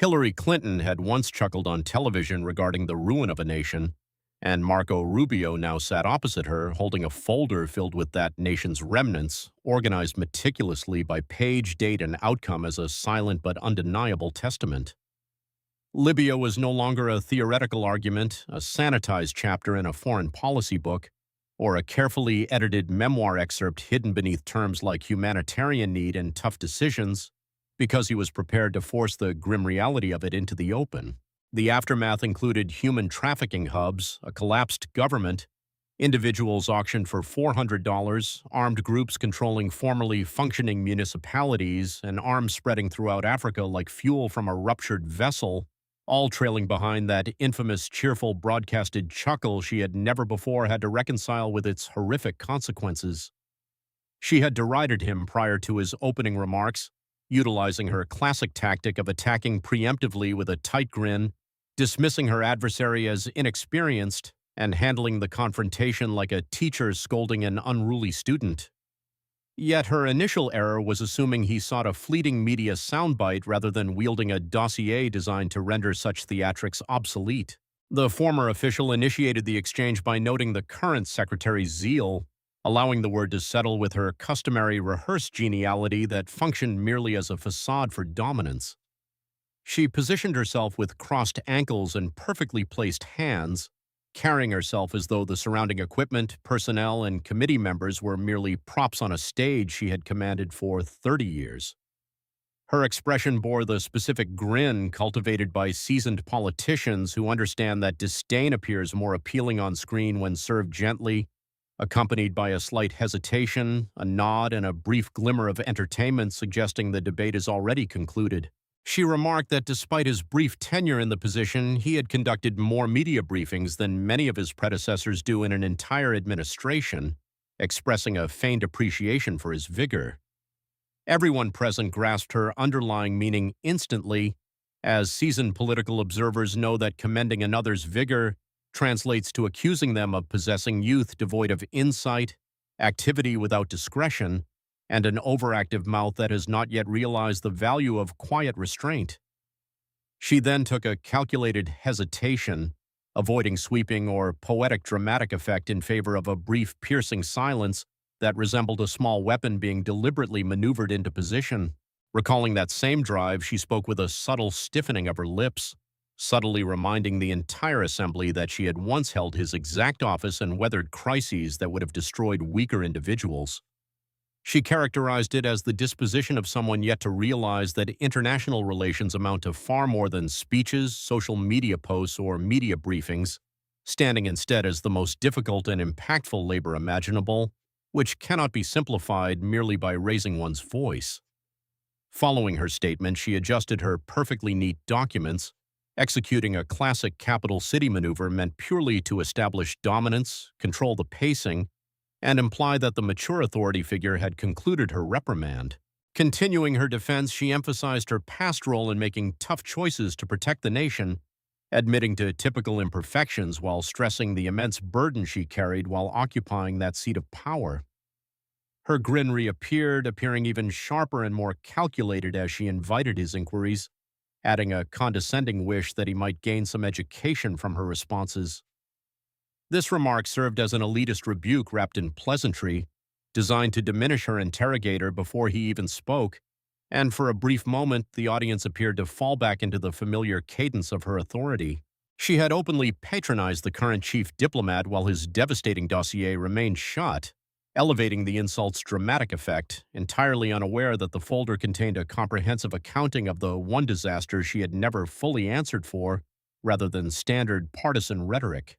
Hillary Clinton had once chuckled on television regarding the ruin of a nation, and Marco Rubio now sat opposite her, holding a folder filled with that nation's remnants, organized meticulously by page, date, and outcome as a silent but undeniable testament. Libya was no longer a theoretical argument, a sanitized chapter in a foreign policy book, or a carefully edited memoir excerpt hidden beneath terms like humanitarian need and tough decisions, because he was prepared to force the grim reality of it into the open. The aftermath included human trafficking hubs, a collapsed government, individuals auctioned for $400, armed groups controlling formerly functioning municipalities, and arms spreading throughout Africa like fuel from a ruptured vessel, all trailing behind that infamous cheerful broadcasted chuckle she had never before had to reconcile with its horrific consequences. She had derided him prior to his opening remarks, utilizing her classic tactic of attacking preemptively with a tight grin, dismissing her adversary as inexperienced, and handling the confrontation like a teacher scolding an unruly student. Yet her initial error was assuming he sought a fleeting media soundbite rather than wielding a dossier designed to render such theatrics obsolete. The former official initiated the exchange by noting the current secretary's zeal, allowing the word to settle with her customary rehearsed geniality that functioned merely as a facade for dominance. She positioned herself with crossed ankles and perfectly placed hands, carrying herself as though the surrounding equipment, personnel, and committee members were merely props on a stage she had commanded for 30 years. Her expression bore the specific grin cultivated by seasoned politicians who understand that disdain appears more appealing on screen when served gently, accompanied by a slight hesitation, a nod, and a brief glimmer of entertainment suggesting the debate is already concluded. She remarked that despite his brief tenure in the position, he had conducted more media briefings than many of his predecessors do in an entire administration, expressing a feigned appreciation for his vigor. Everyone present grasped her underlying meaning instantly, as seasoned political observers know that commending another's vigor translates to accusing them of possessing youth devoid of insight, activity without discretion, and an overactive mouth that has not yet realized the value of quiet restraint. She then took a calculated hesitation, avoiding sweeping or poetic dramatic effect in favor of a brief piercing silence that resembled a small weapon being deliberately maneuvered into position. Recalling that same drive, she spoke with a subtle stiffening of her lips, subtly reminding the entire assembly that she had once held his exact office and weathered crises that would have destroyed weaker individuals. She characterized it as the disposition of someone yet to realize that international relations amount to far more than speeches, social media posts, or media briefings, standing instead as the most difficult and impactful labor imaginable, which cannot be simplified merely by raising one's voice. Following her statement, she adjusted her perfectly neat documents, executing a classic capital city maneuver meant purely to establish dominance, control the pacing, and imply that the mature authority figure had concluded her reprimand. Continuing her defense, she emphasized her past role in making tough choices to protect the nation, admitting to typical imperfections while stressing the immense burden she carried while occupying that seat of power. Her grin reappeared, appearing even sharper and more calculated as she invited his inquiries, adding a condescending wish that he might gain some education from her responses. This remark served as an elitist rebuke wrapped in pleasantry, designed to diminish her interrogator before he even spoke, and for a brief moment the audience appeared to fall back into the familiar cadence of her authority. She had openly patronized the current chief diplomat while his devastating dossier remained shut, elevating the insult's dramatic effect, entirely unaware that the folder contained a comprehensive accounting of the one disaster she had never fully answered for, rather than standard partisan rhetoric.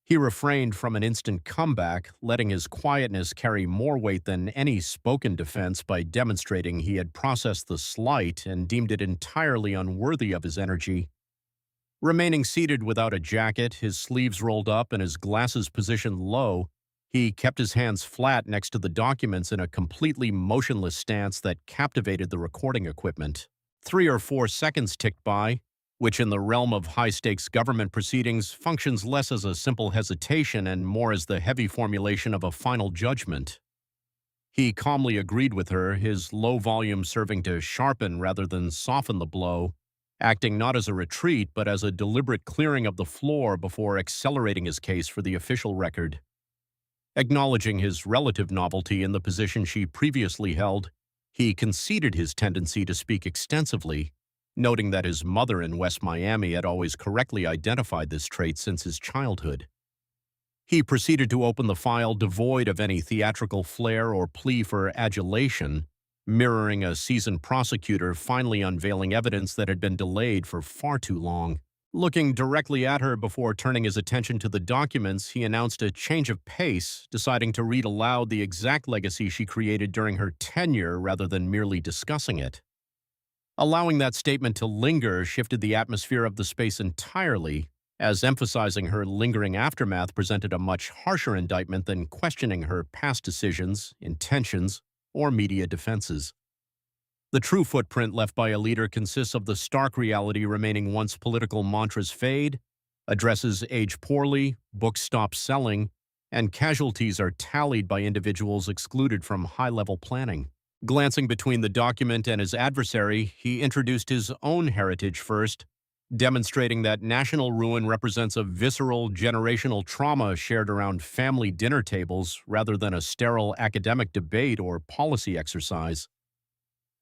He refrained from an instant comeback, letting his quietness carry more weight than any spoken defense by demonstrating he had processed the slight and deemed it entirely unworthy of his energy. Remaining seated without a jacket, his sleeves rolled up and his glasses positioned low, he kept his hands flat next to the documents in a completely motionless stance that captivated the recording equipment. 3 or 4 seconds ticked by, which in the realm of high-stakes government proceedings functions less as a simple hesitation and more as the heavy formulation of a final judgment. He calmly agreed with her, his low volume serving to sharpen rather than soften the blow, acting not as a retreat but as a deliberate clearing of the floor before accelerating his case for the official record. Acknowledging his relative novelty in the position she previously held, he conceded his tendency to speak extensively, noting that his mother in West Miami had always correctly identified this trait since his childhood. He proceeded to open the file devoid of any theatrical flair or plea for adulation, mirroring a seasoned prosecutor finally unveiling evidence that had been delayed for far too long. Looking directly at her before turning his attention to the documents, he announced a change of pace, deciding to read aloud the exact legacy she created during her tenure rather than merely discussing it. Allowing that statement to linger shifted the atmosphere of the space entirely, as emphasizing her lingering aftermath presented a much harsher indictment than questioning her past decisions, intentions, or media defenses. The true footprint left by a leader consists of the stark reality remaining once political mantras fade, addresses age poorly, books stop selling, and casualties are tallied by individuals excluded from high-level planning. Glancing between the document and his adversary, he introduced his own heritage first, demonstrating that national ruin represents a visceral, generational trauma shared around family dinner tables rather than a sterile academic debate or policy exercise.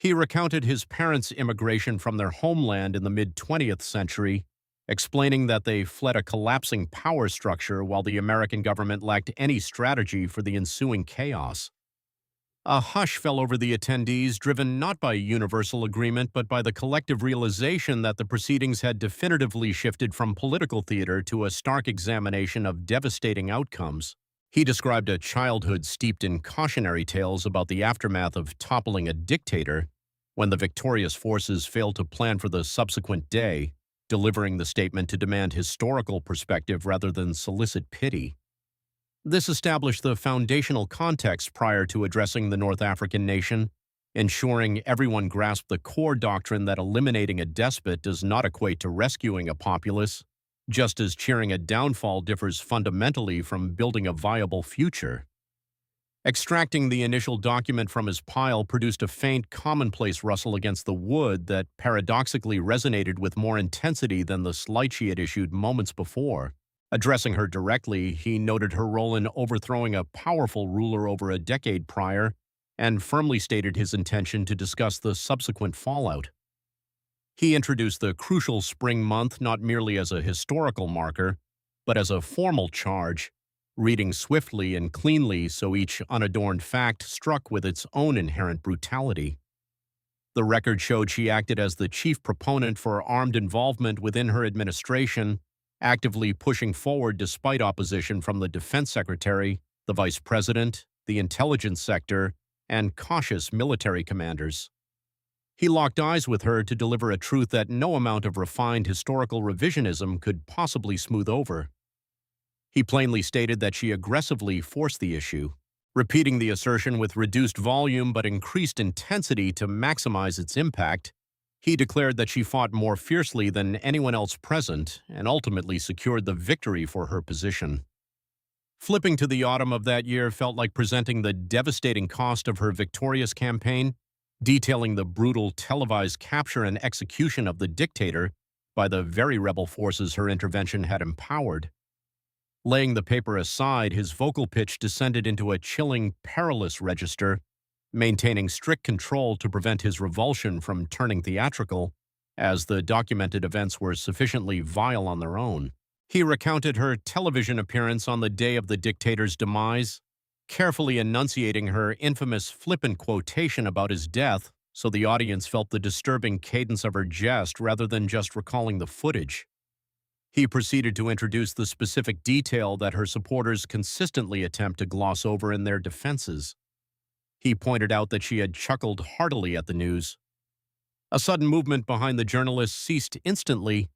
He recounted his parents' immigration from their homeland in the mid-20th century, explaining that they fled a collapsing power structure while the American government lacked any strategy for the ensuing chaos. A hush fell over the attendees, driven not by universal agreement but by the collective realization that the proceedings had definitively shifted from political theater to a stark examination of devastating outcomes. He described a childhood steeped in cautionary tales about the aftermath of toppling a dictator when the victorious forces failed to plan for the subsequent day, delivering the statement to demand historical perspective rather than solicit pity. This established the foundational context prior to addressing the North African nation, ensuring everyone grasped the core doctrine that eliminating a despot does not equate to rescuing a populace, just as cheering a downfall differs fundamentally from building a viable future. Extracting the initial document from his pile produced a faint, commonplace rustle against the wood that paradoxically resonated with more intensity than the slight she had issued moments before. Addressing her directly, he noted her role in overthrowing a powerful ruler over a decade prior and firmly stated his intention to discuss the subsequent fallout. He introduced the crucial spring month not merely as a historical marker, but as a formal charge, reading swiftly and cleanly so each unadorned fact struck with its own inherent brutality. The record showed she acted as the chief proponent for armed involvement within her administration, actively pushing forward despite opposition from the defense secretary, the vice president, the intelligence sector, and cautious military commanders. He locked eyes with her to deliver a truth that no amount of refined historical revisionism could possibly smooth over. He plainly stated that she aggressively forced the issue, repeating the assertion with reduced volume but increased intensity to maximize its impact. He declared that she fought more fiercely than anyone else present and ultimately secured the victory for her position. Flipping to the autumn of that year felt like presenting the devastating cost of her victorious campaign, detailing the brutal televised capture and execution of the dictator by the very rebel forces her intervention had empowered. Laying the paper aside, his vocal pitch descended into a chilling, perilous register, maintaining strict control to prevent his revulsion from turning theatrical, as the documented events were sufficiently vile on their own. He recounted her television appearance on the day of the dictator's demise, carefully enunciating her infamous flippant quotation about his death so the audience felt the disturbing cadence of her jest rather than just recalling the footage. He proceeded to introduce the specific detail that her supporters consistently attempt to gloss over in their defenses. He pointed out that she had chuckled heartily at the news. A sudden movement behind the journalist ceased instantly,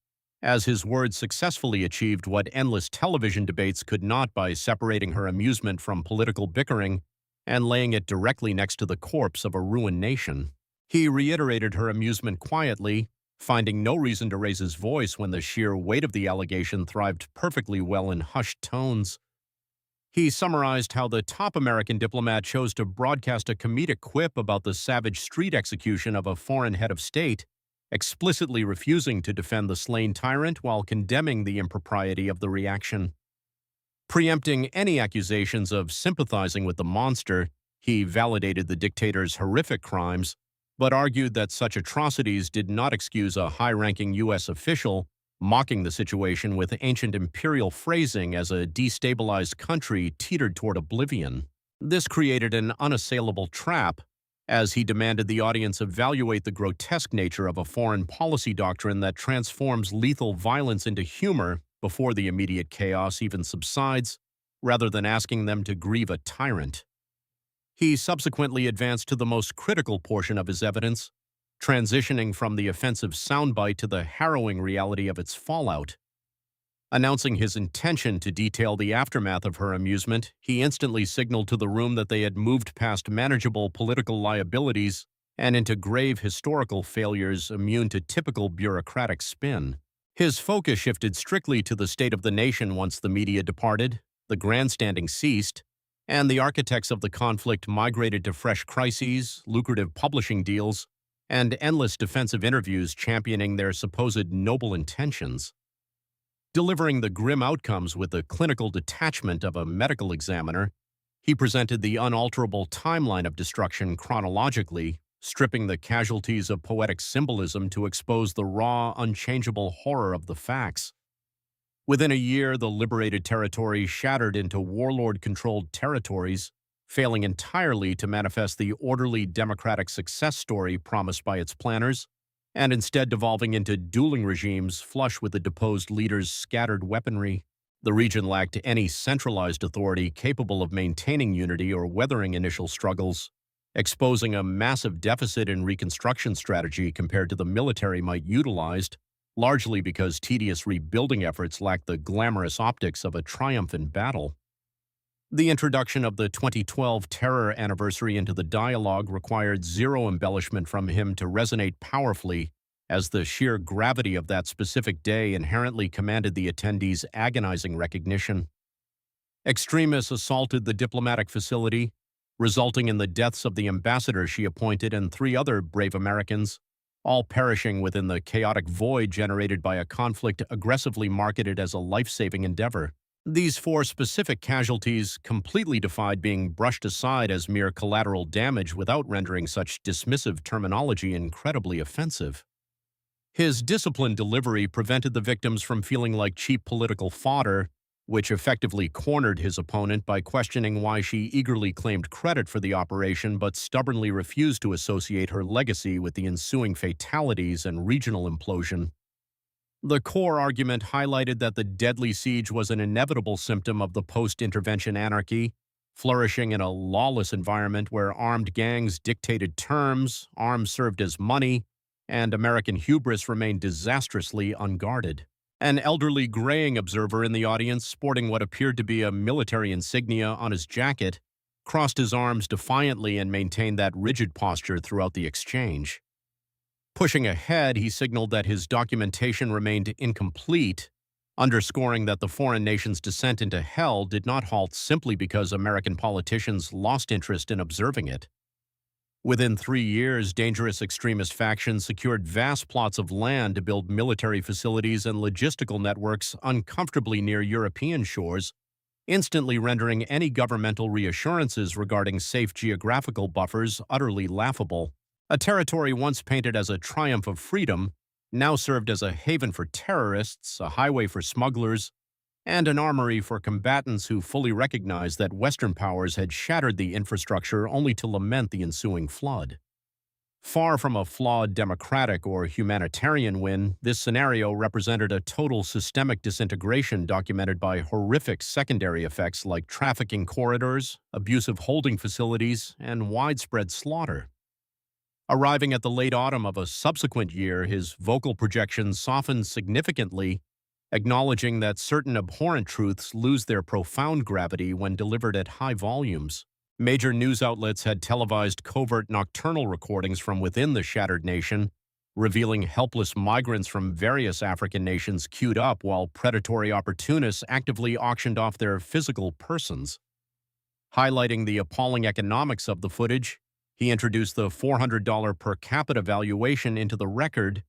as his words successfully achieved what endless television debates could not by separating her amusement from political bickering and laying it directly next to the corpse of a ruined nation. He reiterated her amusement quietly, finding no reason to raise his voice when the sheer weight of the allegation thrived perfectly well in hushed tones. He summarized how the top American diplomat chose to broadcast a comedic quip about the savage street execution of a foreign head of state, explicitly refusing to defend the slain tyrant while condemning the impropriety of the reaction. Preempting any accusations of sympathizing with the monster, he validated the dictator's horrific crimes, but argued that such atrocities did not excuse a high-ranking U.S. official mocking the situation with ancient imperial phrasing as a destabilized country teetered toward oblivion. This created an unassailable trap, as he demanded the audience evaluate the grotesque nature of a foreign policy doctrine that transforms lethal violence into humor before the immediate chaos even subsides, rather than asking them to grieve a tyrant. He subsequently advanced to the most critical portion of his evidence, transitioning from the offensive soundbite to the harrowing reality of its fallout. Announcing his intention to detail the aftermath of her amusement, he instantly signaled to the room that they had moved past manageable political liabilities and into grave historical failures immune to typical bureaucratic spin. His focus shifted strictly to the state of the nation once the media departed, the grandstanding ceased, and the architects of the conflict migrated to fresh crises, lucrative publishing deals, and endless defensive interviews championing their supposed noble intentions. Delivering the grim outcomes with the clinical detachment of a medical examiner, he presented the unalterable timeline of destruction chronologically, stripping the casualties of poetic symbolism to expose the raw, unchangeable horror of the facts. Within a year, the liberated territory shattered into warlord-controlled territories, failing entirely to manifest the orderly democratic success story promised by its planners, and instead devolving into dueling regimes flush with the deposed leaders' scattered weaponry. The region lacked any centralized authority capable of maintaining unity or weathering initial struggles, exposing a massive deficit in reconstruction strategy compared to the military might utilized, largely because tedious rebuilding efforts lacked the glamorous optics of a triumph in battle. The introduction of the 2012 terror anniversary into the dialogue required zero embellishment from him to resonate powerfully, as the sheer gravity of that specific day inherently commanded the attendees' agonizing recognition. Extremists assaulted the diplomatic facility, resulting in the deaths of the ambassador she appointed and 3 other brave Americans, all perishing within the chaotic void generated by a conflict aggressively marketed as a life-saving endeavor. These 4 specific casualties completely defied being brushed aside as mere collateral damage without rendering such dismissive terminology incredibly offensive. His disciplined delivery prevented the victims from feeling like cheap political fodder, which effectively cornered his opponent by questioning why she eagerly claimed credit for the operation but stubbornly refused to associate her legacy with the ensuing fatalities and regional implosion. The core argument highlighted that the deadly siege was an inevitable symptom of the post-intervention anarchy, flourishing in a lawless environment where armed gangs dictated terms, arms served as money, and American hubris remained disastrously unguarded. An elderly graying observer in the audience, sporting what appeared to be a military insignia on his jacket, crossed his arms defiantly and maintained that rigid posture throughout the exchange. Pushing ahead, he signaled that his documentation remained incomplete, underscoring that the foreign nation's descent into hell did not halt simply because American politicians lost interest in observing it. Within 3 years, dangerous extremist factions secured vast plots of land to build military facilities and logistical networks uncomfortably near European shores, instantly rendering any governmental reassurances regarding safe geographical buffers utterly laughable. A territory once painted as a triumph of freedom now served as a haven for terrorists, a highway for smugglers, and an armory for combatants who fully recognized that Western powers had shattered the infrastructure only to lament the ensuing flood. Far from a flawed democratic or humanitarian win, this scenario represented a total systemic disintegration documented by horrific secondary effects like trafficking corridors, abusive holding facilities, and widespread slaughter. Arriving at the late autumn of a subsequent year, his vocal projections softened significantly, acknowledging that certain abhorrent truths lose their profound gravity when delivered at high volumes. Major news outlets had televised covert nocturnal recordings from within the shattered nation, revealing helpless migrants from various African nations queued up while predatory opportunists actively auctioned off their physical persons. Highlighting the appalling economics of the footage, he introduced the $400 per capita valuation into the record,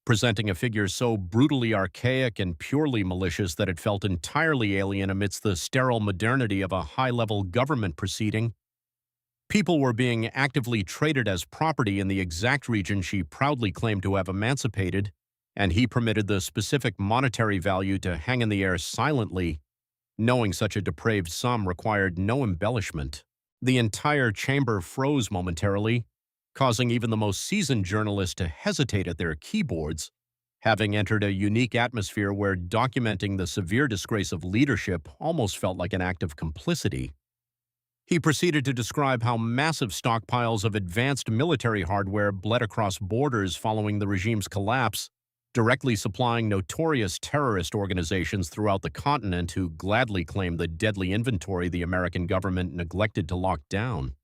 presenting a figure so brutally archaic and purely malicious that it felt entirely alien amidst the sterile modernity of a high-level government proceeding. People were being actively traded as property in the exact region she proudly claimed to have emancipated, and he permitted the specific monetary value to hang in the air silently, knowing such a depraved sum required no embellishment. The entire chamber froze momentarily, causing even the most seasoned journalists to hesitate at their keyboards, having entered a unique atmosphere where documenting the severe disgrace of leadership almost felt like an act of complicity. He proceeded to describe how massive stockpiles of advanced military hardware bled across borders following the regime's collapse, directly supplying notorious terrorist organizations throughout the continent who gladly claimed the deadly inventory the American government neglected to lock down.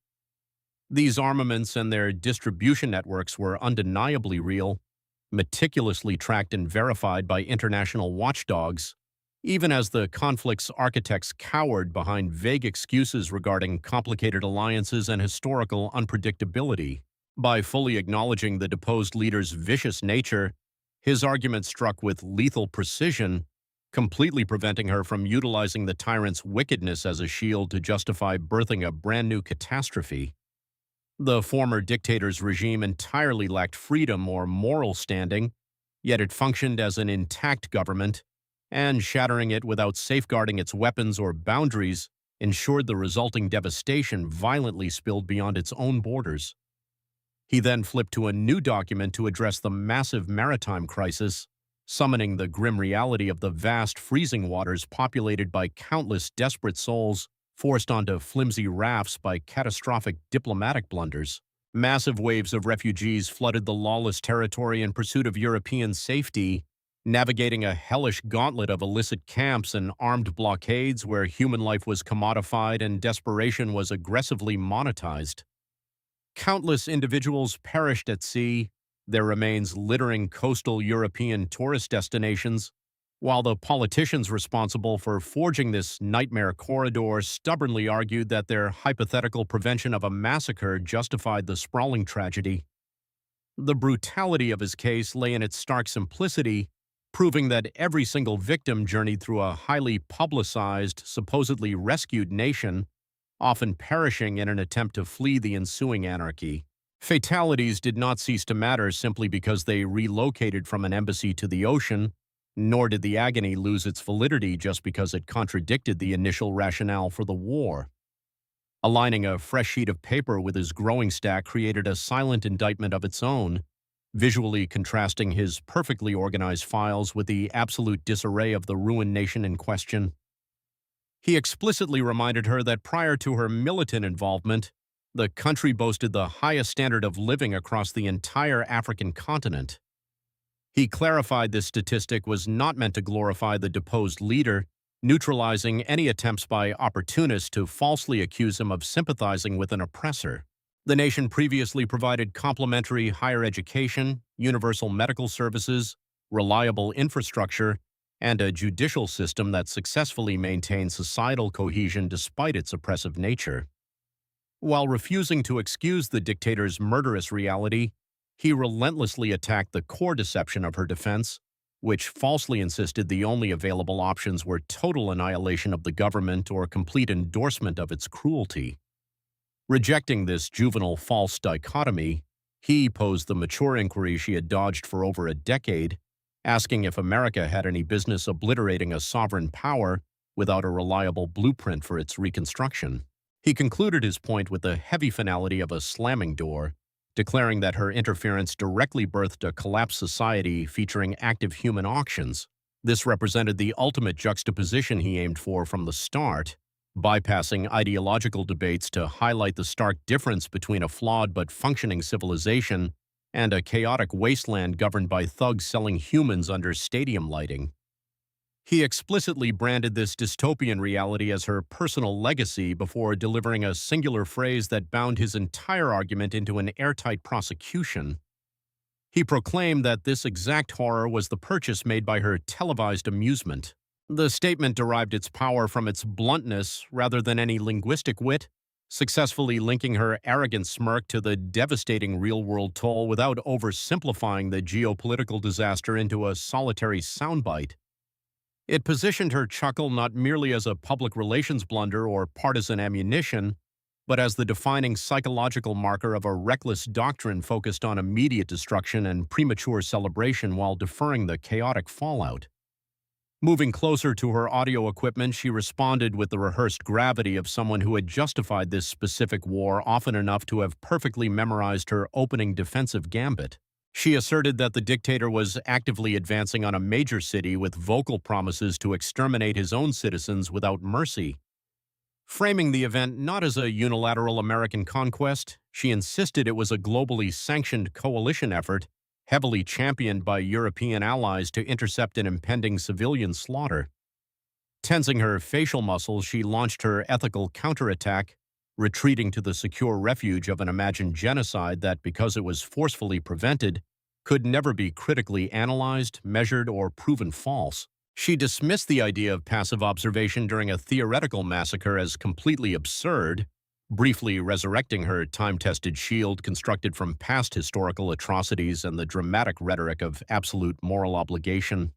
These armaments and their distribution networks were undeniably real, meticulously tracked and verified by international watchdogs, even as the conflict's architects cowered behind vague excuses regarding complicated alliances and historical unpredictability. By fully acknowledging the deposed leader's vicious nature, his argument struck with lethal precision, completely preventing her from utilizing the tyrant's wickedness as a shield to justify birthing a brand new catastrophe. The former dictator's regime entirely lacked freedom or moral standing, yet it functioned as an intact government, and shattering it without safeguarding its weapons or boundaries ensured the resulting devastation violently spilled beyond its own borders. He then flipped to a new document to address the massive maritime crisis, summoning the grim reality of the vast freezing waters populated by countless desperate souls forced onto flimsy rafts by catastrophic diplomatic blunders. Massive waves of refugees flooded the lawless territory in pursuit of European safety, navigating a hellish gauntlet of illicit camps and armed blockades where human life was commodified and desperation was aggressively monetized. Countless individuals perished at sea, their remains littering coastal European tourist destinations, while the politicians responsible for forging this nightmare corridor stubbornly argued that their hypothetical prevention of a massacre justified the sprawling tragedy. The brutality of his case lay in its stark simplicity, proving that every single victim journeyed through a highly publicized, supposedly rescued nation, often perishing in an attempt to flee the ensuing anarchy. Fatalities did not cease to matter simply because they relocated from an embassy to the ocean, nor did the agony lose its validity just because it contradicted the initial rationale for the war. Aligning a fresh sheet of paper with his growing stack created a silent indictment of its own, visually contrasting his perfectly organized files with the absolute disarray of the ruined nation in question. He explicitly reminded her that prior to her militant involvement, the country boasted the highest standard of living across the entire African continent. He clarified this statistic was not meant to glorify the deposed leader, neutralizing any attempts by opportunists to falsely accuse him of sympathizing with an oppressor. The nation previously provided complimentary higher education, universal medical services, reliable infrastructure, and a judicial system that successfully maintained societal cohesion despite its oppressive nature. While refusing to excuse the dictator's murderous reality, he relentlessly attacked the core deception of her defense, which falsely insisted the only available options were total annihilation of the government or complete endorsement of its cruelty. Rejecting this juvenile false dichotomy, he posed the mature inquiry she had dodged for over a decade, asking if America had any business obliterating a sovereign power without a reliable blueprint for its reconstruction. He concluded his point with the heavy finality of a slamming door, declaring that her interference directly birthed a collapsed society featuring active human auctions. This represented the ultimate juxtaposition he aimed for from the start, bypassing ideological debates to highlight the stark difference between a flawed but functioning civilization and a chaotic wasteland governed by thugs selling humans under stadium lighting. He explicitly branded this dystopian reality as her personal legacy before delivering a singular phrase that bound his entire argument into an airtight prosecution. He proclaimed that this exact horror was the purchase made by her televised amusement. The statement derived its power from its bluntness rather than any linguistic wit, successfully linking her arrogant smirk to the devastating real-world toll without oversimplifying the geopolitical disaster into a solitary soundbite. It positioned her chuckle not merely as a public relations blunder or partisan ammunition, but as the defining psychological marker of a reckless doctrine focused on immediate destruction and premature celebration while deferring the chaotic fallout. Moving closer to her audio equipment, she responded with the rehearsed gravity of someone who had justified this specific war often enough to have perfectly memorized her opening defensive gambit. She asserted that the dictator was actively advancing on a major city with vocal promises to exterminate his own citizens without mercy. Framing the event not as a unilateral American conquest, she insisted it was a globally sanctioned coalition effort, heavily championed by European allies to intercept an impending civilian slaughter. Tensing her facial muscles, she launched her ethical counterattack, retreating to the secure refuge of an imagined genocide that, because it was forcefully prevented, could never be critically analyzed, measured, or proven false. She dismissed the idea of passive observation during a theoretical massacre as completely absurd, briefly resurrecting her time-tested shield constructed from past historical atrocities and the dramatic rhetoric of absolute moral obligation.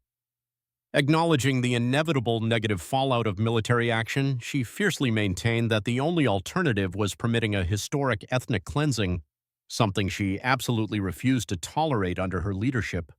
Acknowledging the inevitable negative fallout of military action, she fiercely maintained that the only alternative was permitting a historic ethnic cleansing, something she absolutely refused to tolerate under her leadership.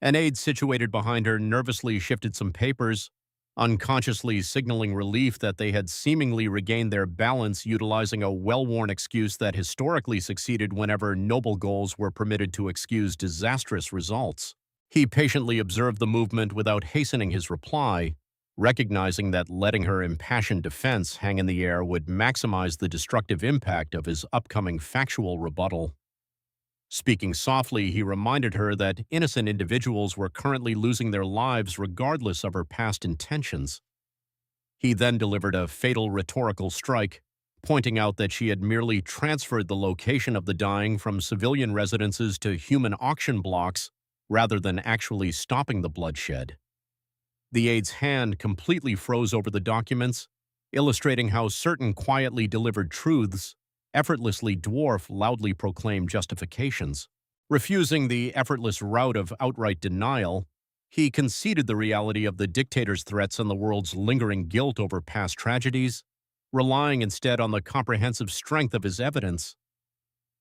An aide situated behind her nervously shifted some papers, unconsciously signaling relief that they had seemingly regained their balance, utilizing a well-worn excuse that historically succeeded whenever noble goals were permitted to excuse disastrous results. He patiently observed the movement without hastening his reply, recognizing that letting her impassioned defense hang in the air would maximize the destructive impact of his upcoming factual rebuttal. Speaking softly, he reminded her that innocent individuals were currently losing their lives regardless of her past intentions. He then delivered a fatal rhetorical strike, pointing out that she had merely transferred the location of the dying from civilian residences to human auction blocks rather than actually stopping the bloodshed. The aide's hand completely froze over the documents, illustrating how certain quietly delivered truths effortlessly dwarf loudly proclaimed justifications. Refusing the effortless route of outright denial, he conceded the reality of the dictator's threats and the world's lingering guilt over past tragedies, relying instead on the comprehensive strength of his evidence.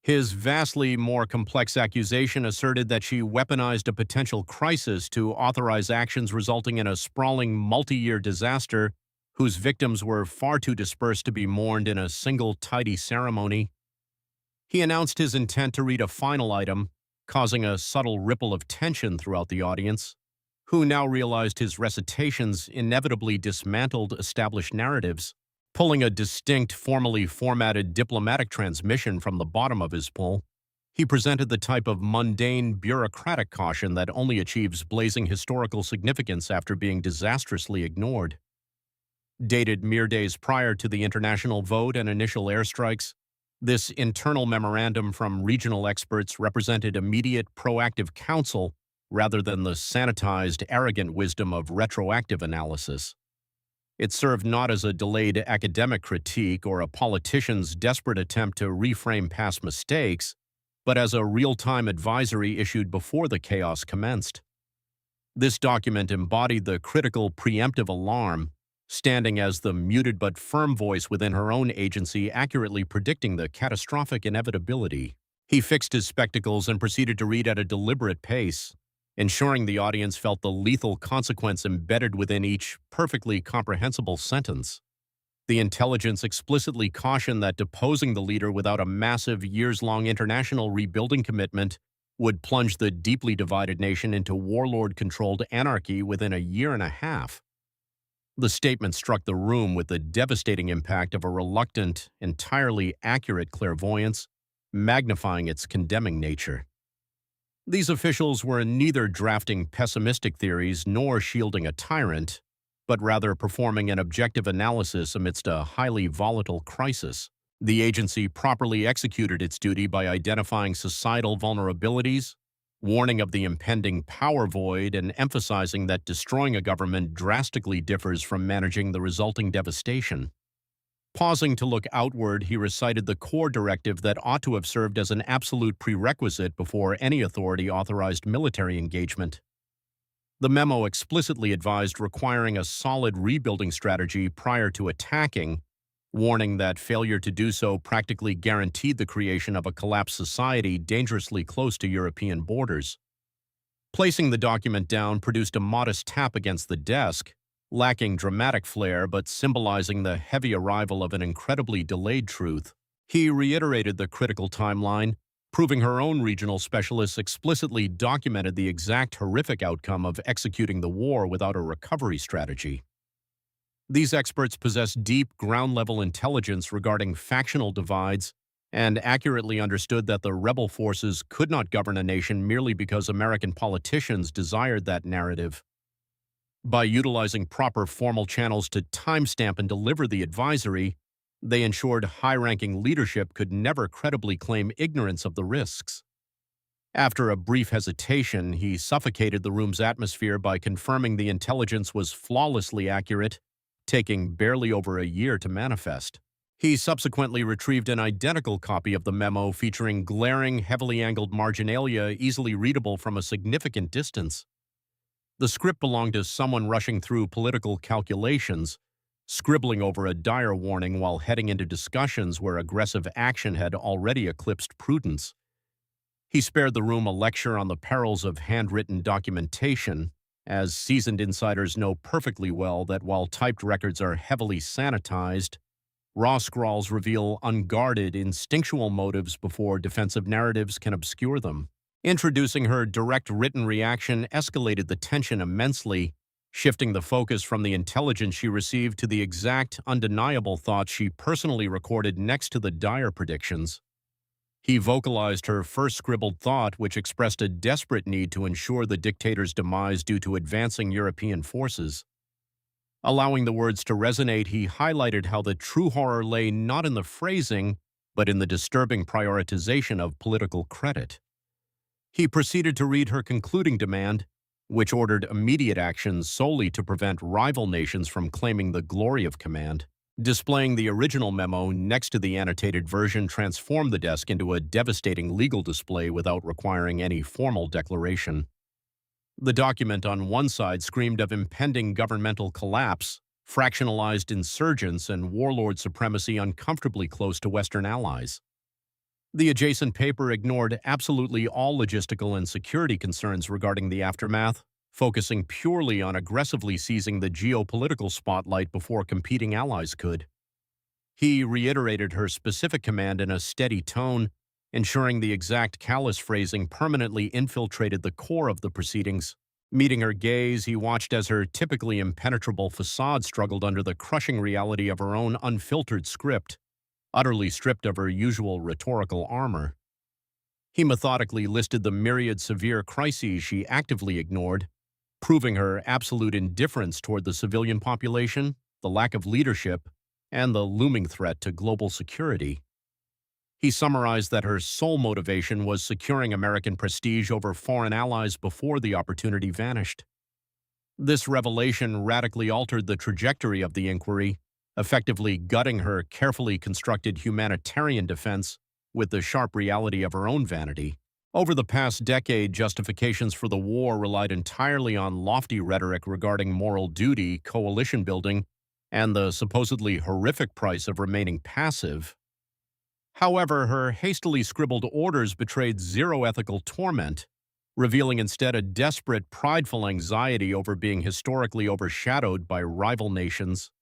His vastly more complex accusation asserted that she weaponized a potential crisis to authorize actions resulting in a sprawling multi-year disaster whose victims were far too dispersed to be mourned in a single tidy ceremony. He announced his intent to read a final item, causing a subtle ripple of tension throughout the audience, who now realized his recitations inevitably dismantled established narratives. Pulling a distinct, formally formatted diplomatic transmission from the bottom of his pull, he presented the type of mundane, bureaucratic caution that only achieves blazing historical significance after being disastrously ignored. Dated mere days prior to the international vote and initial airstrikes, this internal memorandum from regional experts represented immediate, proactive counsel rather than the sanitized, arrogant wisdom of retroactive analysis. It served not as a delayed academic critique or a politician's desperate attempt to reframe past mistakes, but as a real-time advisory issued before the chaos commenced. This document embodied the critical preemptive alarm, standing as the muted but firm voice within her own agency accurately predicting the catastrophic inevitability. He fixed his spectacles and proceeded to read at a deliberate pace, ensuring the audience felt the lethal consequence embedded within each perfectly comprehensible sentence. The intelligence explicitly cautioned that deposing the leader without a massive, years-long international rebuilding commitment would plunge the deeply divided nation into warlord-controlled anarchy within a year and a half. The statement struck the room with the devastating impact of a reluctant, entirely accurate clairvoyance, magnifying its condemning nature. These officials were neither drafting pessimistic theories nor shielding a tyrant, but rather performing an objective analysis amidst a highly volatile crisis. The agency properly executed its duty by identifying societal vulnerabilities, warning of the impending power void, and emphasizing that destroying a government drastically differs from managing the resulting devastation. Pausing to look outward, he recited the core directive that ought to have served as an absolute prerequisite before any authority authorized military engagement. The memo explicitly advised requiring a solid rebuilding strategy prior to attacking, warning that failure to do so practically guaranteed the creation of a collapsed society dangerously close to European borders. Placing the document down produced a modest tap against the desk, lacking dramatic flair but symbolizing the heavy arrival of an incredibly delayed truth. He reiterated the critical timeline, proving her own regional specialists explicitly documented the exact horrific outcome of executing the war without a recovery strategy. These experts possess deep ground-level intelligence regarding factional divides and accurately understood that the rebel forces could not govern a nation merely because American politicians desired that narrative. By utilizing proper formal channels to timestamp and deliver the advisory, they ensured high-ranking leadership could never credibly claim ignorance of the risks. After a brief hesitation, he suffocated the room's atmosphere by confirming the intelligence was flawlessly accurate, taking barely over a year to manifest. He subsequently retrieved an identical copy of the memo featuring glaring, heavily angled marginalia easily readable from a significant distance. The script belonged to someone rushing through political calculations, scribbling over a dire warning while heading into discussions where aggressive action had already eclipsed prudence. He spared the room a lecture on the perils of handwritten documentation, as seasoned insiders know perfectly well that while typed records are heavily sanitized, raw scrawls reveal unguarded, instinctual motives before defensive narratives can obscure them. Introducing her direct written reaction escalated the tension immensely, shifting the focus from the intelligence she received to the exact, undeniable thoughts she personally recorded next to the dire predictions. He vocalized her first scribbled thought, which expressed a desperate need to ensure the dictator's demise due to advancing European forces. Allowing the words to resonate, he highlighted how the true horror lay not in the phrasing, but in the disturbing prioritization of political credit. He proceeded to read her concluding demand, which ordered immediate action solely to prevent rival nations from claiming the glory of command. Displaying the original memo next to the annotated version transformed the desk into a devastating legal display without requiring any formal declaration. The document on one side screamed of impending governmental collapse, fractionalized insurgents, and warlord supremacy uncomfortably close to Western allies. The adjacent paper ignored absolutely all logistical and security concerns regarding the aftermath, focusing purely on aggressively seizing the geopolitical spotlight before competing allies could. He reiterated her specific command in a steady tone, ensuring the exact callous phrasing permanently infiltrated the core of the proceedings. Meeting her gaze, he watched as her typically impenetrable facade struggled under the crushing reality of her own unfiltered script, utterly stripped of her usual rhetorical armor. He methodically listed the myriad severe crises she actively ignored, proving her absolute indifference toward the civilian population, the lack of leadership, and the looming threat to global security. He summarized that her sole motivation was securing American prestige over foreign allies before the opportunity vanished. This revelation radically altered the trajectory of the inquiry, effectively gutting her carefully constructed humanitarian defense with the sharp reality of her own vanity. Over the past decade, justifications for the war relied entirely on lofty rhetoric regarding moral duty, coalition building, and the supposedly horrific price of remaining passive. However, her hastily scribbled orders betrayed zero ethical torment, revealing instead a desperate, prideful anxiety over being historically overshadowed by rival nations.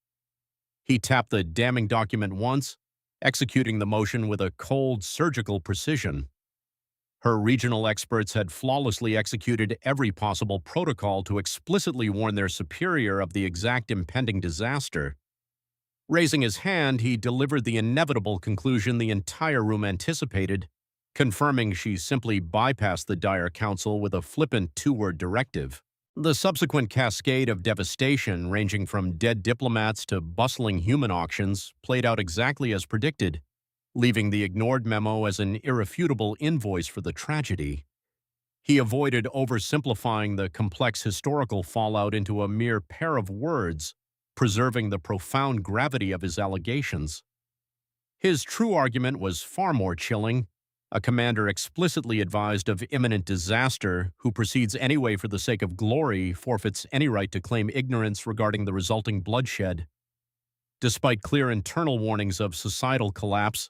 He tapped the damning document once, executing the motion with a cold, surgical precision. Her regional experts had flawlessly executed every possible protocol to explicitly warn their superior of the exact impending disaster. Raising his hand, he delivered the inevitable conclusion the entire room anticipated, confirming she simply bypassed the dire counsel with a flippant two-word directive. The subsequent cascade of devastation, ranging from dead diplomats to bustling human auctions, played out exactly as predicted, leaving the ignored memo as an irrefutable invoice for the tragedy. He avoided oversimplifying the complex historical fallout into a mere pair of words, preserving the profound gravity of his allegations. His true argument was far more chilling. A commander explicitly advised of imminent disaster who proceeds anyway for the sake of glory forfeits any right to claim ignorance regarding the resulting bloodshed. Despite clear internal warnings of societal collapse,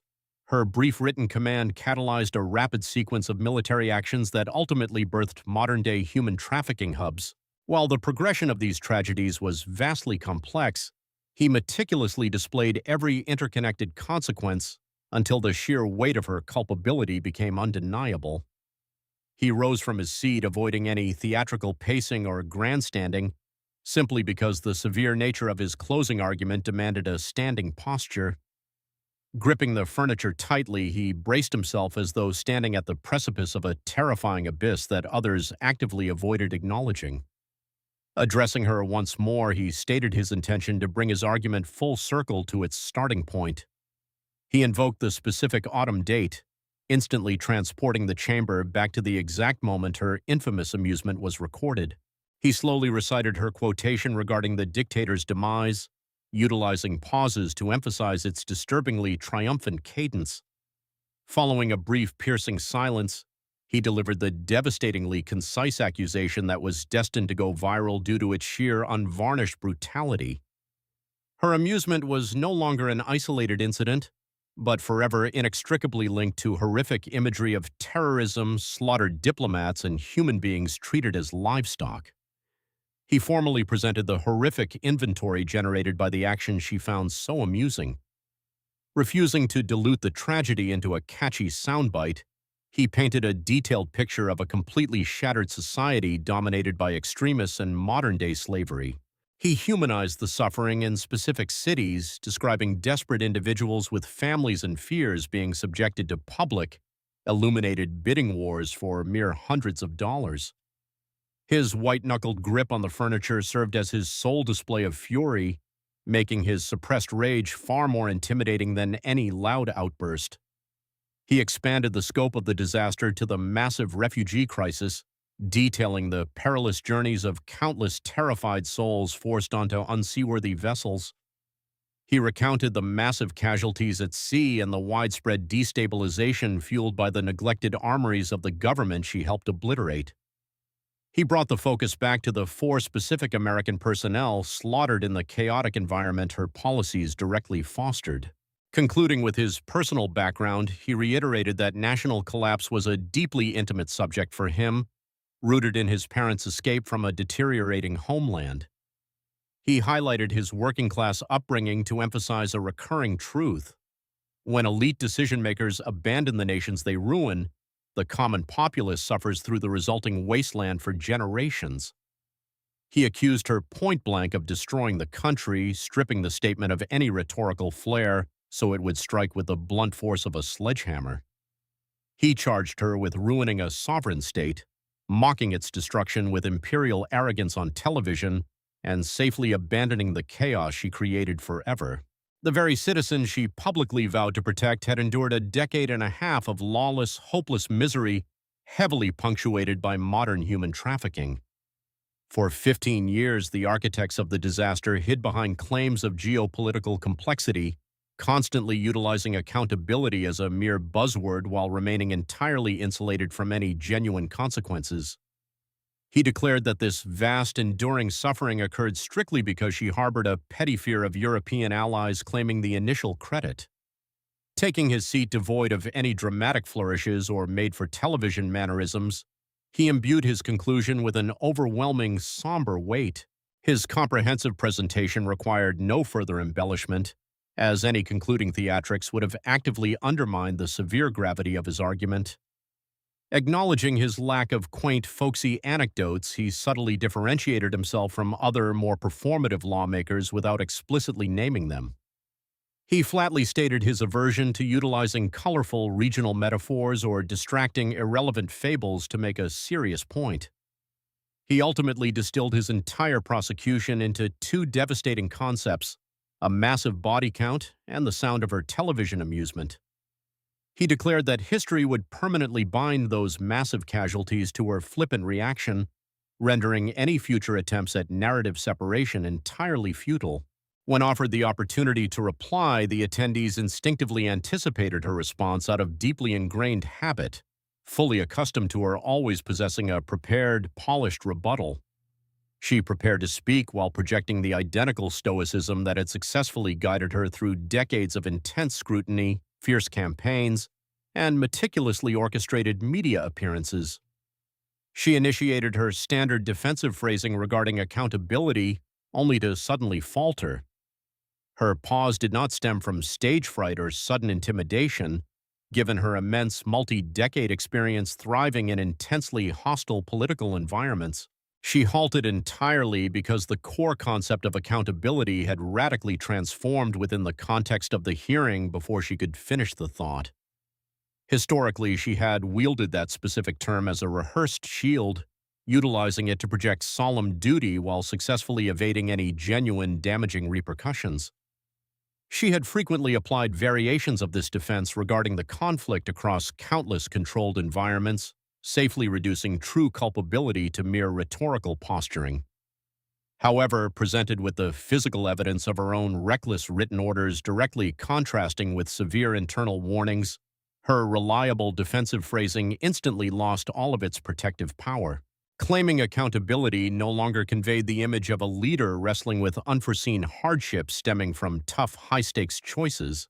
her brief written command catalyzed a rapid sequence of military actions that ultimately birthed modern-day human trafficking hubs. While the progression of these tragedies was vastly complex, he meticulously displayed every interconnected consequence until the sheer weight of her culpability became undeniable. He rose from his seat, avoiding any theatrical pacing or grandstanding, simply because the severe nature of his closing argument demanded a standing posture. Gripping the furniture tightly, he braced himself as though standing at the precipice of a terrifying abyss that others actively avoided acknowledging. Addressing her once more, he stated his intention to bring his argument full circle to its starting point. He invoked the specific autumn date, instantly transporting the chamber back to the exact moment her infamous amusement was recorded. He slowly recited her quotation regarding the dictator's demise, utilizing pauses to emphasize its disturbingly triumphant cadence. Following a brief, piercing silence, he delivered the devastatingly concise accusation that was destined to go viral due to its sheer, unvarnished brutality. Her amusement was no longer an isolated incident, but forever inextricably linked to horrific imagery of terrorism, slaughtered diplomats, and human beings treated as livestock. He formally presented the horrific inventory generated by the action she found so amusing. Refusing to dilute the tragedy into a catchy soundbite, he painted a detailed picture of a completely shattered society dominated by extremists and modern-day slavery. He humanized the suffering in specific cities, describing desperate individuals with families and fears being subjected to public, illuminated bidding wars for mere hundreds of dollars. His white-knuckled grip on the furniture served as his sole display of fury, making his suppressed rage far more intimidating than any loud outburst. He expanded the scope of the disaster to the massive refugee crisis, detailing the perilous journeys of countless terrified souls forced onto unseaworthy vessels. He recounted the massive casualties at sea and the widespread destabilization fueled by the neglected armories of the government she helped obliterate. He brought the focus back to the 4 specific American personnel slaughtered in the chaotic environment her policies directly fostered. Concluding with his personal background, he reiterated that national collapse was a deeply intimate subject for him, rooted in his parents' escape from a deteriorating homeland. He highlighted his working-class upbringing to emphasize a recurring truth. When elite decision-makers abandon the nations they ruin, the common populace suffers through the resulting wasteland for generations. He accused her point-blank of destroying the country, stripping the statement of any rhetorical flair so it would strike with the blunt force of a sledgehammer. He charged her with ruining a sovereign state, mocking its destruction with imperial arrogance on television, and safely abandoning the chaos she created forever. The very citizens she publicly vowed to protect had endured a decade and a half of lawless, hopeless misery, heavily punctuated by modern human trafficking. For 15 years, the architects of the disaster hid behind claims of geopolitical complexity, constantly utilizing accountability as a mere buzzword while remaining entirely insulated from any genuine consequences. He declared that this vast, enduring suffering occurred strictly because she harbored a petty fear of European allies claiming the initial credit. Taking his seat devoid of any dramatic flourishes or made-for-television mannerisms, he imbued his conclusion with an overwhelming, somber weight. His comprehensive presentation required no further embellishment, as any concluding theatrics would have actively undermined the severe gravity of his argument. Acknowledging his lack of quaint, folksy anecdotes, he subtly differentiated himself from other, more performative lawmakers without explicitly naming them. He flatly stated his aversion to utilizing colorful regional metaphors or distracting, irrelevant fables to make a serious point. He ultimately distilled his entire prosecution into 2 devastating concepts: a massive body count and the sound of her television amusement. He declared that history would permanently bind those massive casualties to her flippant reaction, rendering any future attempts at narrative separation entirely futile. When offered the opportunity to reply, the attendees instinctively anticipated her response out of deeply ingrained habit, fully accustomed to her always possessing a prepared, polished rebuttal. She prepared to speak while projecting the identical stoicism that had successfully guided her through decades of intense scrutiny, fierce campaigns, and meticulously orchestrated media appearances. She initiated her standard defensive phrasing regarding accountability only to suddenly falter. Her pause did not stem from stage fright or sudden intimidation, given her immense multi-decade experience thriving in intensely hostile political environments. She halted entirely because the core concept of accountability had radically transformed within the context of the hearing before she could finish the thought. Historically, she had wielded that specific term as a rehearsed shield, utilizing it to project solemn duty while successfully evading any genuine damaging repercussions. She had frequently applied variations of this defense regarding the conflict across countless controlled environments, safely reducing true culpability to mere rhetorical posturing. However, presented with the physical evidence of her own reckless written orders directly contrasting with severe internal warnings, her reliable defensive phrasing instantly lost all of its protective power. Claiming accountability no longer conveyed the image of a leader wrestling with unforeseen hardships stemming from tough, high-stakes choices.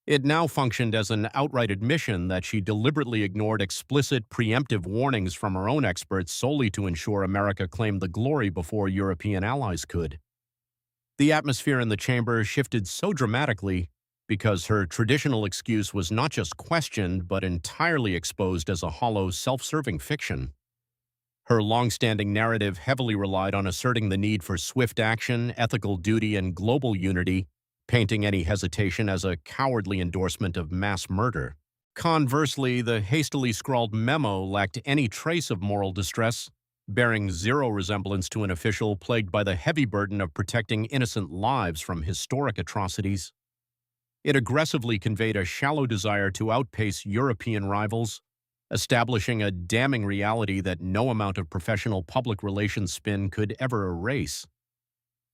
It now functioned as an outright admission that she deliberately ignored explicit, preemptive warnings from her own experts solely to ensure America claimed the glory before European allies could. The atmosphere in the chamber shifted so dramatically because her traditional excuse was not just questioned but entirely exposed as a hollow, self-serving fiction. Her long-standing narrative heavily relied on asserting the need for swift action, ethical duty, and global unity, painting any hesitation as a cowardly endorsement of mass murder. Conversely, the hastily scrawled memo lacked any trace of moral distress, bearing zero resemblance to an official plagued by the heavy burden of protecting innocent lives from historic atrocities. It aggressively conveyed a shallow desire to outpace European rivals, establishing a damning reality that no amount of professional public relations spin could ever erase.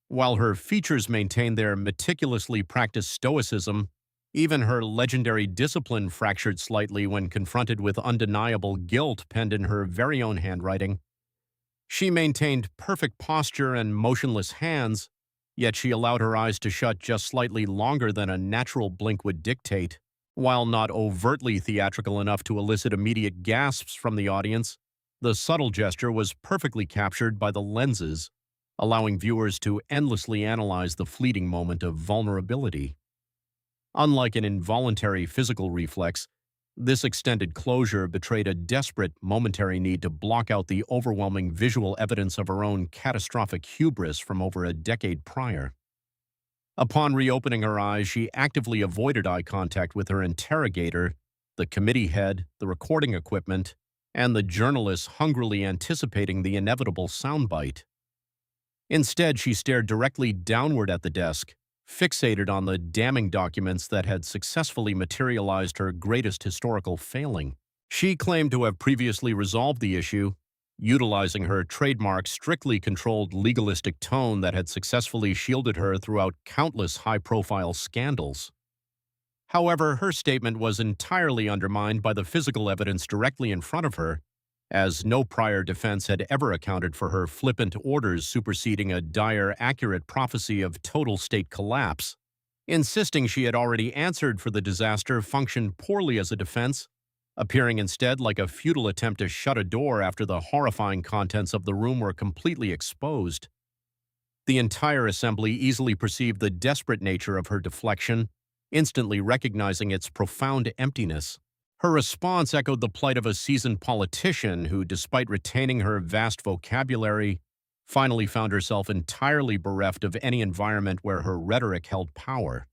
While her features maintained their meticulously practiced stoicism, even her legendary discipline fractured slightly when confronted with undeniable guilt penned in her very own handwriting. She maintained perfect posture and motionless hands, yet she allowed her eyes to shut just slightly longer than a natural blink would dictate. While not overtly theatrical enough to elicit immediate gasps from the audience, the subtle gesture was perfectly captured by the lenses, allowing viewers to endlessly analyze the fleeting moment of vulnerability. Unlike an involuntary physical reflex, this extended closure betrayed a desperate, momentary need to block out the overwhelming visual evidence of her own catastrophic hubris from over a decade prior. Upon reopening her eyes, she actively avoided eye contact with her interrogator, the committee head, the recording equipment, and the journalists hungrily anticipating the inevitable soundbite. Instead, she stared directly downward at the desk, fixated on the damning documents that had successfully materialized her greatest historical failing. She claimed to have previously resolved the issue, utilizing her trademark strictly controlled legalistic tone that had successfully shielded her throughout countless high-profile scandals. However, her statement was entirely undermined by the physical evidence directly in front of her, as no prior defense had ever accounted for her flippant orders superseding a dire, accurate prophecy of total state collapse. Insisting she had already answered for the disaster functioned poorly as a defense, appearing instead like a futile attempt to shut a door after the horrifying contents of the room were completely exposed. The entire assembly easily perceived the desperate nature of her deflection, instantly recognizing its profound emptiness. Her response echoed the plight of a seasoned politician who, despite retaining her vast vocabulary, finally found herself entirely bereft of any environment where her rhetoric held power.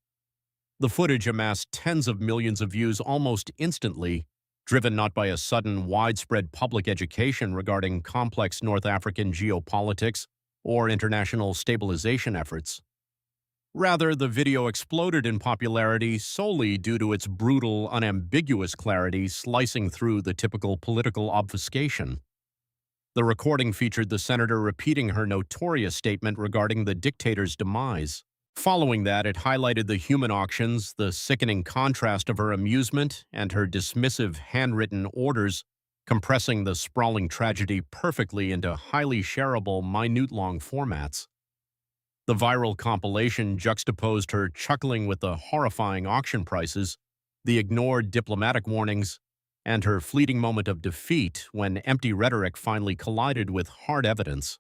The footage amassed tens of millions of views almost instantly, driven not by a sudden, widespread public education regarding complex North African geopolitics or international stabilization efforts. Rather, the video exploded in popularity solely due to its brutal, unambiguous clarity slicing through the typical political obfuscation. The recording featured the senator repeating her notorious statement regarding the dictator's demise. Following that, it highlighted the human auctions, the sickening contrast of her amusement, and her dismissive handwritten orders, compressing the sprawling tragedy perfectly into highly shareable, minute-long formats. The viral compilation juxtaposed her chuckling with the horrifying auction prices, the ignored diplomatic warnings, and her fleeting moment of defeat when empty rhetoric finally collided with hard evidence.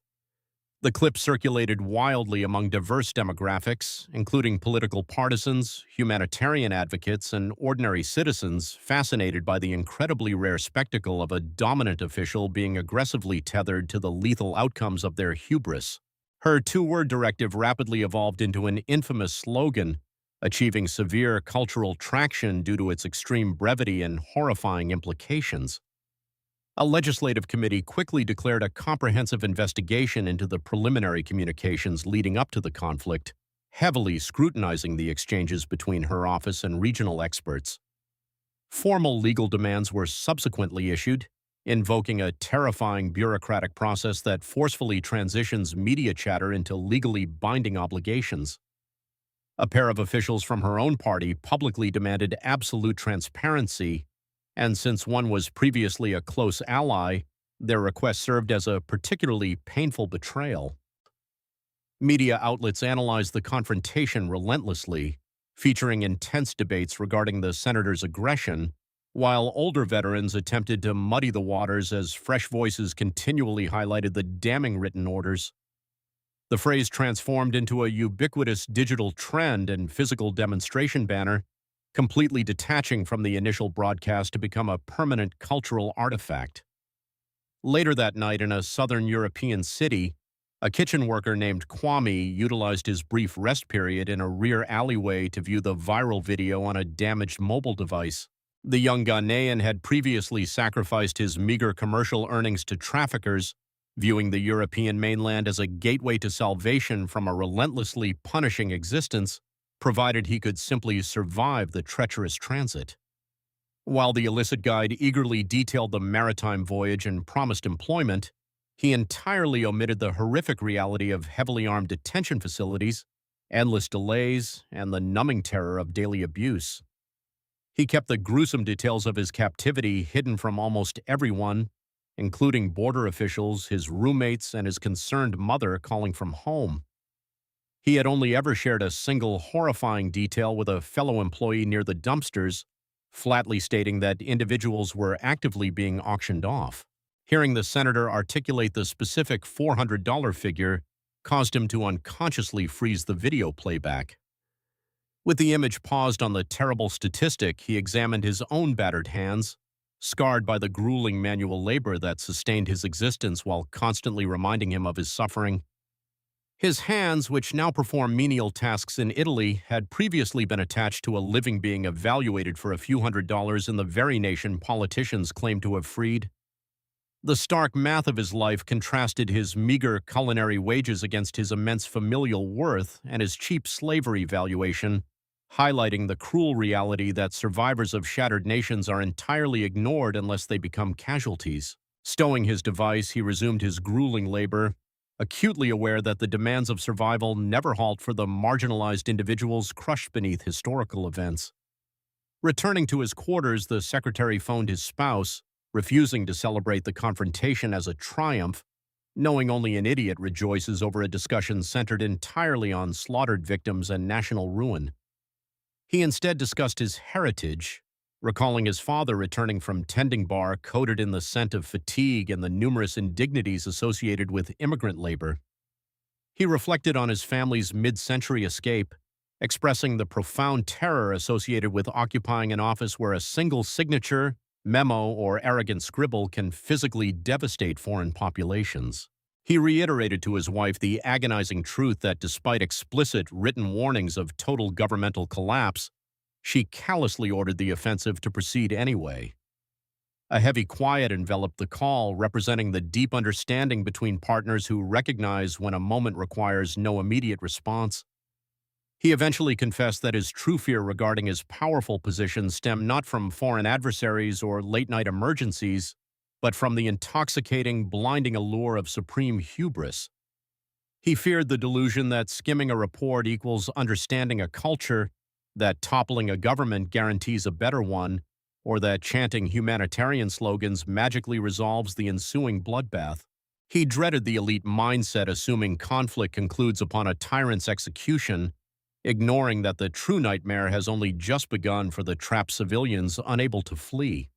The clip circulated wildly among diverse demographics, including political partisans, humanitarian advocates, and ordinary citizens fascinated by the incredibly rare spectacle of a dominant official being aggressively tethered to the lethal outcomes of their hubris. Her two-word directive rapidly evolved into an infamous slogan, achieving severe cultural traction due to its extreme brevity and horrifying implications. A legislative committee quickly declared a comprehensive investigation into the preliminary communications leading up to the conflict, heavily scrutinizing the exchanges between her office and regional experts. Formal legal demands were subsequently issued, invoking a terrifying bureaucratic process that forcefully transitions media chatter into legally binding obligations. A pair of officials from her own party publicly demanded absolute transparency, and since one was previously a close ally, their request served as a particularly painful betrayal. Media outlets analyzed the confrontation relentlessly, featuring intense debates regarding the senator's aggression, while older veterans attempted to muddy the waters as fresh voices continually highlighted the damning written orders. The phrase transformed into a ubiquitous digital trend and physical demonstration banner, completely detaching from the initial broadcast to become a permanent cultural artifact. Later that night in a southern European city, a kitchen worker named Kwame utilized his brief rest period in a rear alleyway to view the viral video on a damaged mobile device. The young Ghanaian had previously sacrificed his meager commercial earnings to traffickers, viewing the European mainland as a gateway to salvation from a relentlessly punishing existence, provided he could simply survive the treacherous transit. While the illicit guide eagerly detailed the maritime voyage and promised employment, he entirely omitted the horrific reality of heavily armed detention facilities, endless delays, and the numbing terror of daily abuse. He kept the gruesome details of his captivity hidden from almost everyone, including border officials, his roommates, and his concerned mother calling from home. He had only ever shared a single horrifying detail with a fellow employee near the dumpsters, flatly stating that individuals were actively being auctioned off. Hearing the senator articulate the specific $400 figure caused him to unconsciously freeze the video playback. With the image paused on the terrible statistic, he examined his own battered hands, scarred by the grueling manual labor that sustained his existence while constantly reminding him of his suffering. His hands, which now perform menial tasks in Italy, had previously been attached to a living being evaluated for a few $100s in the very nation politicians claimed to have freed. The stark math of his life contrasted his meager culinary wages against his immense familial worth and his cheap slavery valuation, highlighting the cruel reality that survivors of shattered nations are entirely ignored unless they become casualties. Stowing his device, he resumed his grueling labor, acutely aware that the demands of survival never halt for the marginalized individuals crushed beneath historical events. Returning to his quarters, the secretary phoned his spouse, refusing to celebrate the confrontation as a triumph, knowing only an idiot rejoices over a discussion centered entirely on slaughtered victims and national ruin. He instead discussed his heritage, recalling his father returning from tending bar coated in the scent of fatigue and the numerous indignities associated with immigrant labor. He reflected on his family's mid-century escape, expressing the profound terror associated with occupying an office where a single signature, memo, or arrogant scribble can physically devastate foreign populations. He reiterated to his wife the agonizing truth that despite explicit written warnings of total governmental collapse, she callously ordered the offensive to proceed anyway. A heavy quiet enveloped the call, representing the deep understanding between partners who recognize when a moment requires no immediate response. He eventually confessed that his true fear regarding his powerful position stemmed not from foreign adversaries or late-night emergencies, but from the intoxicating, blinding allure of supreme hubris. He feared the delusion that skimming a report equals understanding a culture, that toppling a government guarantees a better one, or that chanting humanitarian slogans magically resolves the ensuing bloodbath. He dreaded the elite mindset assuming conflict concludes upon a tyrant's execution, ignoring that the true nightmare has only just begun for the trapped civilians unable to flee.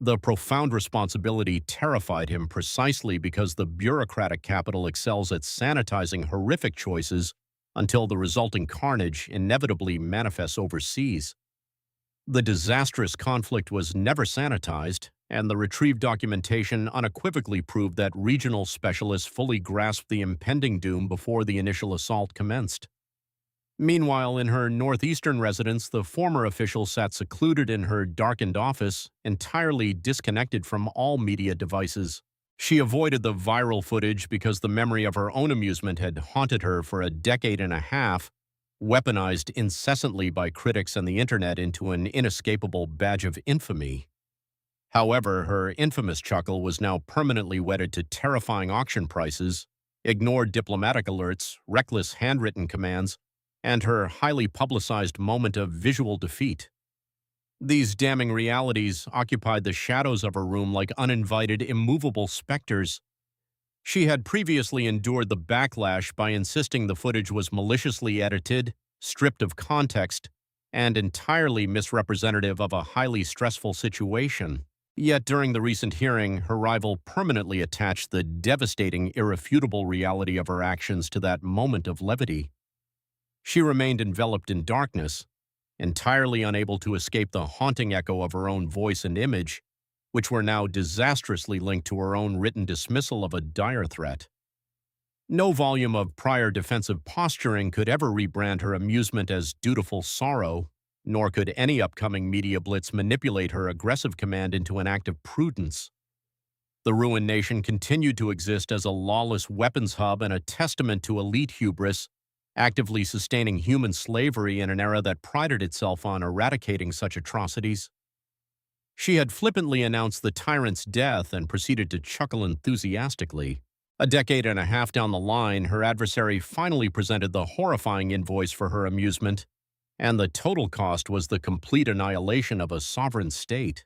The profound responsibility terrified him precisely because the bureaucratic capital excels at sanitizing horrific choices until the resulting carnage inevitably manifests overseas. The disastrous conflict was never sanitized, and the retrieved documentation unequivocally proved that regional specialists fully grasped the impending doom before the initial assault commenced. Meanwhile, in her northeastern residence, the former official sat secluded in her darkened office, entirely disconnected from all media devices. She avoided the viral footage because the memory of her own amusement had haunted her for a decade and a half, weaponized incessantly by critics and the internet into an inescapable badge of infamy. However, her infamous chuckle was now permanently wedded to terrifying auction prices, ignored diplomatic alerts, reckless handwritten commands, and her highly publicized moment of visual defeat. These damning realities occupied the shadows of her room like uninvited, immovable specters. She had previously endured the backlash by insisting the footage was maliciously edited, stripped of context, and entirely misrepresentative of a highly stressful situation. Yet during the recent hearing, her rival permanently attached the devastating, irrefutable reality of her actions to that moment of levity. She remained enveloped in darkness, entirely unable to escape the haunting echo of her own voice and image, which were now disastrously linked to her own written dismissal of a dire threat. No volume of prior defensive posturing could ever rebrand her amusement as dutiful sorrow, nor could any upcoming media blitz manipulate her aggressive command into an act of prudence. The ruined nation continued to exist as a lawless weapons hub and a testament to elite hubris, actively sustaining human slavery in an era that prided itself on eradicating such atrocities. She had flippantly announced the tyrant's death and proceeded to chuckle enthusiastically. A decade and a half down the line, her adversary finally presented the horrifying invoice for her amusement, and the total cost was the complete annihilation of a sovereign state.